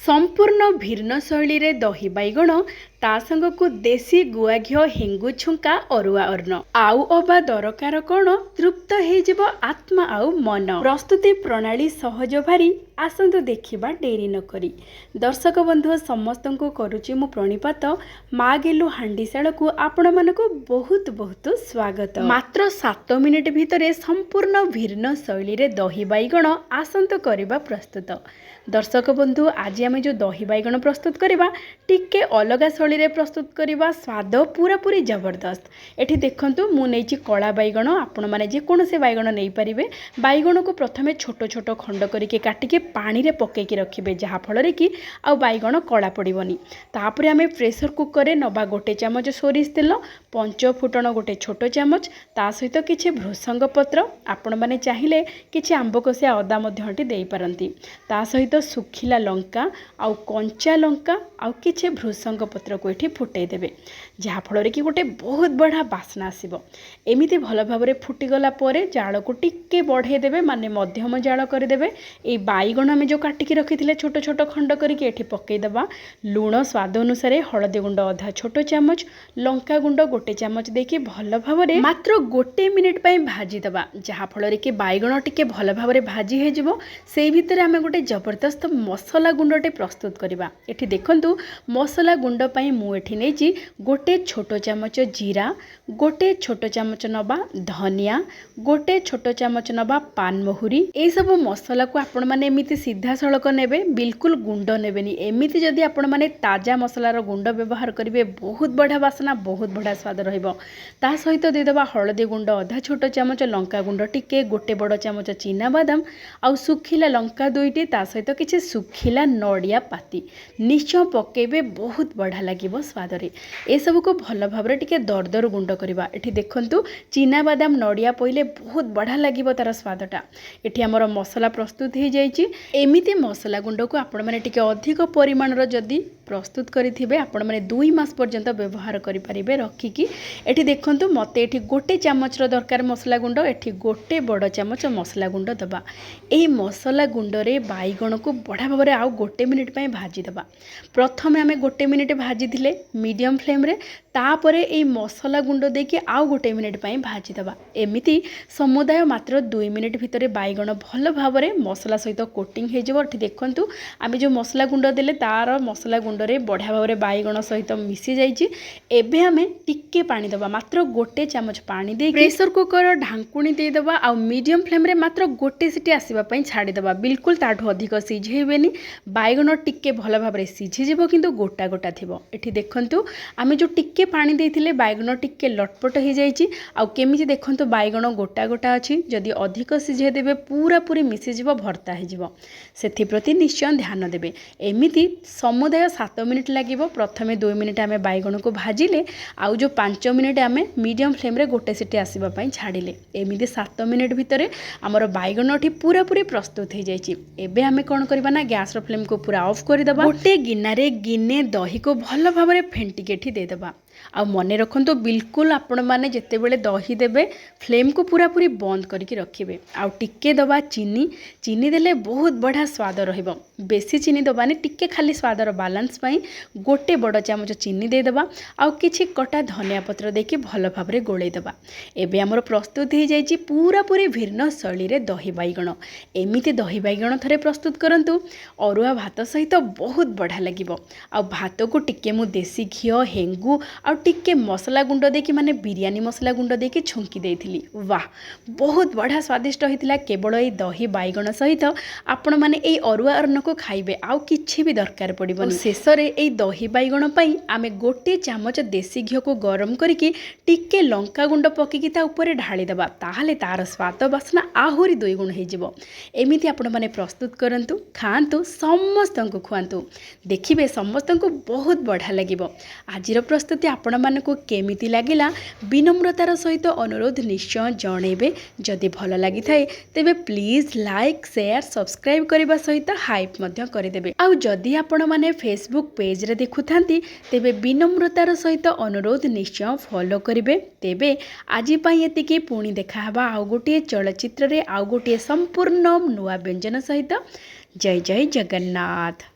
संपूर्ण भिन्न शैली रे दही बैगण ता संगकु देसी गुआ घिओ हेंगु छुंका अरुआ अन्न आउ अबा दरकार कौन तृप्त हो आत्मा आउ मन। प्रस्तुति प्रणाली सहज भारी आसंतु देखिबा डेरी न करी। दर्शक बंधु समस्त को करुची मु प्रणिपात माँ गेलु हांडीशाल को आपण मानकु बहुत बहुत स्वागत। मात्र 7 मिनिट भितरे संपूर्ण भिन्न शैली रे दही बैगण आसंतु करिबा प्रस्तुत। दर्शक बंधु आज आम जो दही बैगण प्रस्तुत करवा टिके अलग शैली रे प्रस्तुत करवा स्वाद पूरा पूरी जबरदस्त। एठी देखंतु मु नेची कला बैगण आपण माने जे कोन से बैगण नै परिबे। बैगण को प्रथमे छोट छोट खंड करके काटिके पानी रे पकेकी रखिबे जहा फल रे कि आ बैगण कला पड़िबनी। तापरे आमे प्रेशर कुकर रे नबा गोटे चमच सोरिष तेल, 5 फुटण गोटे छोट चमच, ता सहित किछि भृसंग पत्र, आपण माने चाहिए किछि आंब कसिया अदा मध्य हटी देई परंती, ता सहित सुखिला लंका आउ कंचा लंका आउ किछि भृसंग पत्र को एठी फुटै देबे जहा फल कि गोटे बहुत बढ़िया बास्ना आसीबो। एमिति भल भाबरे फुटी गला परे जाल को टिके बढ़े देबे माने मध्यम जाल कर देबे। ए बैगण में जो काटिकी रखिथिले छोट छोट खंड करके एठी पकै देबा। लूण स्वाद अनुसार, हळदी गुंड आधा छोट चमच, लंका गुंड गोटे चमच देके भल भाबरे मात्र गोटे मिनिट पई भाजी देबा जहा फल कि बैगण टिके भल भाबरे भाजी हे जिवो। सेई भितरे आमे गोटे जबरदस्त मसला गुंडटे प्रस्तुत करवा। एठी देखंतु मसला गुंड पई मु एठी नेची गोटे छोट चमच जीरा, गोटे छोट चमच नबा धनिया, गोटे छोट चमच नबा पान महुरी। ए सब मसला को आपण माने एमिति सीधा सळक नेबे, बिल्कुल गुंड नेबेनी। एमिति जदि आपण माने ताजा मसलार गुंड व्यवहार करिवे बहुत बढ़िया बासना, बहुत बढ़िया स्वाद रहिबो। ता सहित दे देबा हळदी गुंड आधा छोट चमच, लंका गुंड टिके, गोटे बड़ चमच चीना बादाम आउ सुखिला लंका दुईटी, ता सहित किछि सुखिला नड़िया पाती निश्चय पकेबे, बहुत बढ़िया लागिबो स्वाद रे। ए सब को भल भाबरे टिके दरदर गुंड करबा। एठी देखंतु चीना बादाम नड़िया पइले बहुत बढ़िया लागिबो तार स्वादटा। एठी हमर मसला प्रस्तुत हो जाइछि। एमिति मसला गुंड को आपण माने टिके अधिक परिमाण रो जदी प्रस्तुत करिथिबे आपण माने 2 मास पर्यंत व्यवहार करि परिबे रखिकी। एठी देखंतु मते एठी गोटे चमच रो दरकार मसला गुंड, एठी गोटे बड़ चमच मसला गुंड दबा। एही मसला गुंड रे बैगण को बढ़िया भाव में आउ गोटे मिनिट पई भाजी दबा। प्रथमे आमे गोटे मिनिट भाजी थिले मीडियम फ्लेम रे, तापरे एही मसला गुंड देके आउ गोटे मिनिट पई भाजी दबा। एमिति समुदाय मात्र 2 मिनिट भितरे बैगण भल भाव में मसला सहित कोटिंग हे जिवो। एठी देखंतु आमे जो मसला गुंड देले तार मसला गुंड रे बढ़िया भाव में बैगण सहित मिसी जाइछि। एबे आमे टिके पानी दबा, मात्र गोटे चमच पानी दे प्रेशर कुकर ढांकुणी दे दबा आ मीडियम फ्लेम रे मात्र गोटे सीटी आसीबा पई छाडी दबा। बिल्कुल ताठू अधिक सिझेबेनी, बैगण टिके भल भाव में सिझी जिवो किंतु गोटा गोटा थिबो। एठी देखंतु आमे जो टिके पानी देथिले बैगण टिके लटपट हो जाइछि। आ केमिति देखंतु बैगण गोटा गोटा अछि, जदि अधिक सिझे देबे पूरा पूरी मिसी जिवो, भर्ता हे जिवो। सेथि प्रति निश्चय ध्यान देबे। एमिति समुदाय 7 मिनिट लागिबो। प्रथमे 2 मिनिट आमे बैगण को भाजिले, आउ जो 5 मिनिट आमे मीडियम फ्लेम रे गोटे सीटी आसीबा पई छाडिले। एमिति 7 मिनिट भितरे हमर बैगण ठी पूरा पूरी प्रस्तुत हो जाइछि। एबे आमे कोन करबा ना गैस रो फ्लेम को पूरा ऑफ कर देबा। गोटे गिन्नारे गिने दही को भल भाव में फेंटिके एठी दे देबा। आ मने रखंतु बिल्कुल आपण माने जेते बेले दही देबे फ्लेम को पूरा पूरी बंद करके रखिबे। आ टिके दबा चीनी, चीनी देले बहुत बढ़िया स्वाद रहिबो। बेसी चीनी दबानी, टिके खाली स्वादर बालांस पई गोटे बड़ चमच चीनी दे दबा। आ किछि कटा धनिया पत्र देके भल भाव में गोळै दबा। एबे हमर प्रस्तुत हो जाइछि पूरा पूरी भिन्न शैली रे दही बैगण। एमिति दही बैगण थरे प्रस्तुत करंतु, अरुआ भात सहित बहुत बढ़िया लागिबो। आ भात को टिके मु देसी घिओ हेंगु आ टिके मसला गुंड देकी माने बिरयानी मसला गुंड देकी छुंकी देथिली। वाह, बहुत बढ़िया स्वादिष्ट होइतिला। केवल ए दही बैगण सहित आपण माने ए अरुआ अन्न को खाइबे, आउ किछि भी दरकार पड़िबोनी। शेष रे ए दही बैगण पई आमे गोटे चमच देसी घिओ को गरम करिकी टिके लंका गुंड पकेकी ता ऊपर ढाली देबा, ताहाले तार स्वाद बासना आहुरी 2 गुण हे जिवो। एमिति आपण माने प्रस्तुत करंतु, खांतु, समस्तंकु खुआंतु, देखिबे समस्तंकु बहुत बढ़िया लागिबो। आजिर प्रस्तुति आपण मानकु केमिति लागिला विनम्रतार सहित अनुरोध निश्चय जणेबे। जदि भल लागि थाए तेबे प्लीज लाइक शेयर सब्सक्राइब करबा सहित हाइप मध्य करदेबे। आउ जदि आपण माने फेसबुक पेज रे देखुथांती तेबे विनम्रतार सहित अनुरोध निश्चय फॉलो करिवे। तेबे आजि पई एतिकी, पुणी देखा हबा आउ गोटे चलचित्र रे आउ गोटे संपूर्ण नुआ व्यंजन सहित। जय जय जगन्नाथ।